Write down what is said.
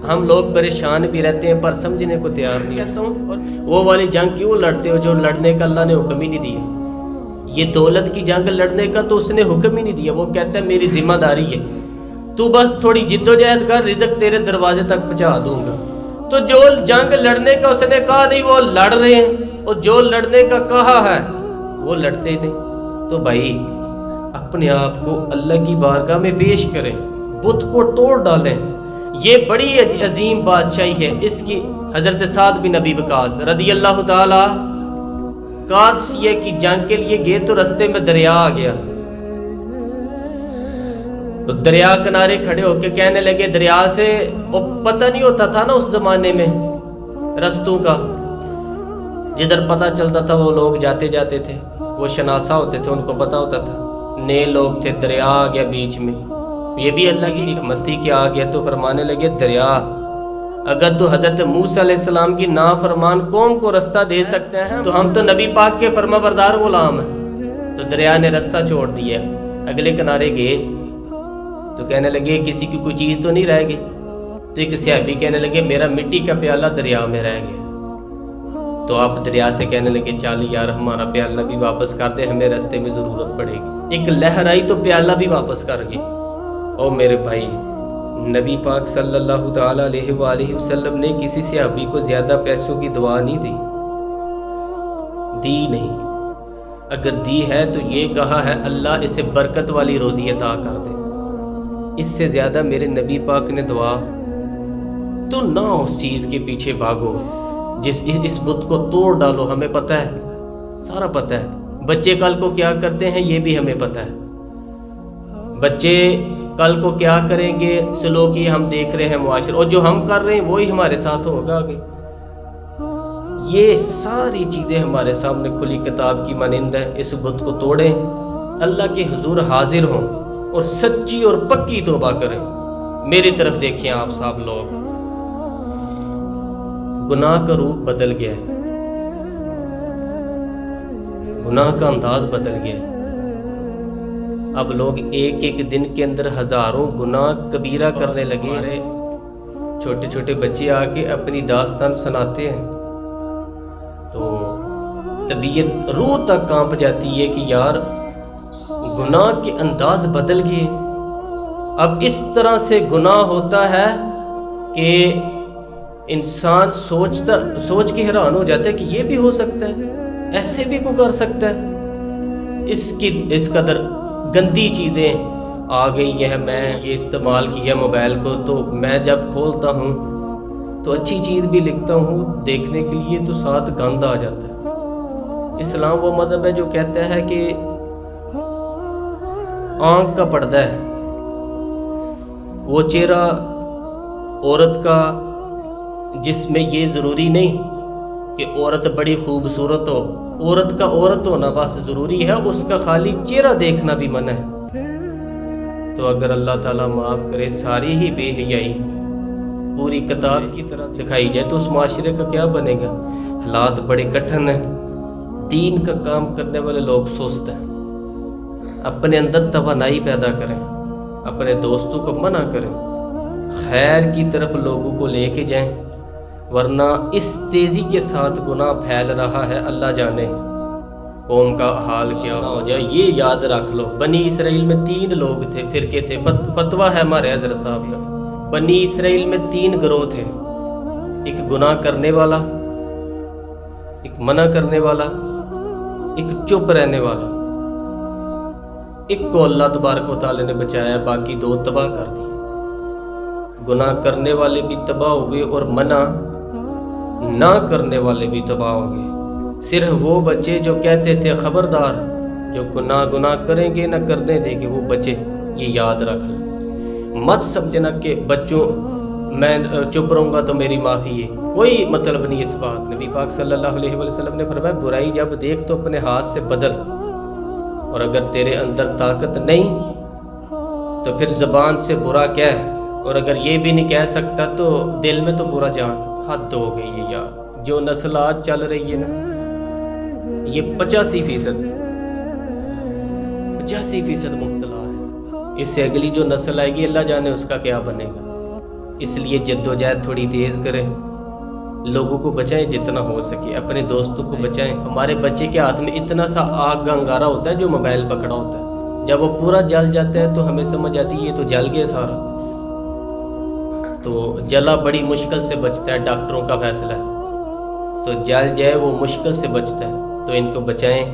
ہم لوگ پریشان بھی رہتے ہیں پر سمجھنے کو تیار نہیں رہتا ہوں۔ وہ والی جنگ کیوں لڑتے ہو جو لڑنے کا اللہ نے حکم ہی نہیں دیا؟ یہ دولت کی جنگ لڑنے کا تو اس نے حکم ہی نہیں دیا، وہ کہتا ہے میری ذمہ داری ہے، تو بس تھوڑی جد و جہد کر، رزق تیرے دروازے تک پہنچا دوں گا۔ تو جو جنگ لڑنے کا اس نے کہا نہیں وہ لڑ رہے ہیں، اور جو لڑنے کا کہا ہے وہ لڑتے نہیں۔ تو بھائی اپنے آپ کو اللہ کی بارگاہ میں پیش کریں، بت کو توڑ ڈالیں۔ یہ بڑی عظیم بادشاہی ہے اس کی۔ حضرت سعد بن ابی وقاص رضی اللہ تعالی قادسیہ کی جنگ کے لیے گئے تو رستے میں دریا آ گیا، تو دریا کنارے کھڑے ہو کے کہنے لگے دریا سے، وہ پتہ نہیں ہوتا تھا نا اس زمانے میں رستوں کا، جدھر پتہ چلتا تھا وہ لوگ جاتے جاتے تھے، وہ شناسا ہوتے تھے، ان کو پتہ ہوتا تھا۔ نئے لوگ تھے، دریا آ گیا بیچ میں، یہ بھی اللہ کی حکمت تھی کہ آ گیا، تو فرمانے لگے دریا اگر تو حضرت موسیٰ علیہ السلام کی نافرمان قوم کو رستہ دے سکتے ہیں تو ہم تو نبی پاک کے فرما بردار غلام ہیں۔ تو دریا نے رستہ چھوڑ دیا، اگلے کنارے گئے تو کہنے لگے کسی کی کوئی چیز تو نہیں رہ گئی؟ تو ایک صحابی کہنے لگے میرا مٹی کا پیالہ دریا میں رہ گیا۔ تو آپ دریا سے کہنے لگے چل یار ہمارا پیالہ بھی واپس کر دے، ہمیں رستے میں ضرورت پڑے گی۔ ایک لہر آئی تو پیالہ بھی واپس کر گئی۔ او میرے بھائی، نبی پاک صلی اللہ تعالیٰ علیہ وآلہ وسلم نے کسی صحابی کو زیادہ پیسوں کی دعا نہیں دی نہیں۔ اگر دی ہے تو یہ کہا ہے اللہ اسے برکت والی روزی عطا کر دے، اس سے زیادہ میرے نبی پاک نے دعا تو نہ اس چیز کے پیچھے بھاگو، اس بت کو توڑ ڈالو۔ ہمیں پتہ ہے، سارا پتہ ہے، بچے کل کو کیا کرتے ہیں یہ بھی ہمیں پتہ ہے، بچے کل کو کیا کریں گے، سلوکی ہم دیکھ رہے ہیں معاشرے، اور جو ہم کر رہے ہیں وہی ہمارے ساتھ ہوگا آگے۔ یہ ساری چیزیں ہمارے سامنے کھلی کتاب کی مانند ہے۔ اس بت کو توڑیں، اللہ کے حضور حاضر ہوں اور سچی اور پکی توبہ کریں۔ میری طرف دیکھیں آپ سب لوگ، گناہ کا روپ بدل گیا ہے، گناہ کا انداز بدل گیا ہے۔ اب لوگ ایک ایک دن کے اندر ہزاروں گناہ کبیرہ کرنے لگے۔ ہمارے چھوٹے چھوٹے بچے آ کے اپنی داستان سناتے ہیں تو طبیعت روح تک کانپ جاتی ہے کہ یار گناہ کے انداز بدل گئے۔ اب اس طرح سے گناہ ہوتا ہے کہ انسان سوچ کے حیران ہو جاتا ہے کہ یہ بھی ہو سکتا ہے، ایسے بھی کو کر سکتا ہے۔ اس قدر گندی چیزیں آ گئی ہیں۔ میں یہ استعمال کیا موبائل کو، تو میں جب کھولتا ہوں تو اچھی چیز بھی لکھتا ہوں دیکھنے کے لیے تو ساتھ گند آ جاتا ہے۔ اسلام وہ مذہب ہے جو کہتا ہے کہ آنکھ کا پردہ ہے، وہ چہرہ عورت کا جس میں یہ ضروری نہیں کہ عورت بڑی خوبصورت ہو، عورت کا عورت ہونا بس ضروری ہے، اس کا خالی چہرہ دیکھنا بھی منع ہے۔ تو اگر اللہ تعالیٰ معاف کرے ساری ہی بے حیائی پوری قطار کی طرح دکھائی جائے تو اس معاشرے کا کیا بنے گا؟ حالات بڑے کٹھن ہیں۔ دین کا کام کرنے والے لوگ سست ہیں۔ اپنے اندر توانائی پیدا کریں، اپنے دوستوں کو منع کریں، خیر کی طرف لوگوں کو لے کے جائیں، ورنہ اس تیزی کے ساتھ گناہ پھیل رہا ہے اللہ جانے قوم کا حال کیا ہو جائے۔ یہ یاد رکھ لو، بنی اسرائیل میں 3 لوگ تھے، فرقے تھے، فتویٰ ہے ہمارے حضرت صاحب کا، بنی اسرائیل میں 3 گروہ تھے، ایک گناہ کرنے والا، ایک منع کرنے والا، ایک چپ رہنے والا۔ ایک کو اللہ تبارک و تعالی نے بچایا، باقی 2 تباہ کر دی۔ گناہ کرنے والے بھی تباہ ہوئے اور منع نہ کرنے والے بھی تباہ ہو گئے۔ صرف وہ بچے جو کہتے تھے خبردار جو گناہ کریں گے نہ کرنے دیں گے وہ بچے۔ یہ یاد رکھ لیں، مت سمجھنا کہ بچوں میں چپ رہوں گا تو میری معافی ہے، کوئی مطلب نہیں اس بات۔ نبی پاک صلی اللہ علیہ وسلم نے فرمایا برائی جب دیکھ تو اپنے ہاتھ سے بدل، اور اگر تیرے اندر طاقت نہیں تو پھر زبان سے برا کہہ، اور اگر یہ بھی نہیں کہہ سکتا تو دل میں تو برا جان۔ حد ہو گئی ہے یار، جو نسل آج چل رہی ہے نا، یہ 85% مبتلا ہے۔ اس سے اگلی جو نسل آئے گی اللہ جانے اس کا کیا بنے گا۔ اس لیے جدوجہد تھوڑی تیز کریں، لوگوں کو بچائیں جتنا ہو سکے، اپنے دوستوں کو بچائیں۔ ہمارے بچے کے ہاتھ میں اتنا سا آگ کا انگارہ ہوتا ہے جو موبائل پکڑا ہوتا ہے، جب وہ پورا جل جاتا ہے تو ہمیں سمجھ آتی ہے یہ تو جل گیا سارا۔ تو جلا بڑی مشکل سے بچتا ہے، ڈاکٹروں کا فیصلہ ہے، تو جل جائے وہ مشکل سے بچتا ہے، تو ان کو بچائیں۔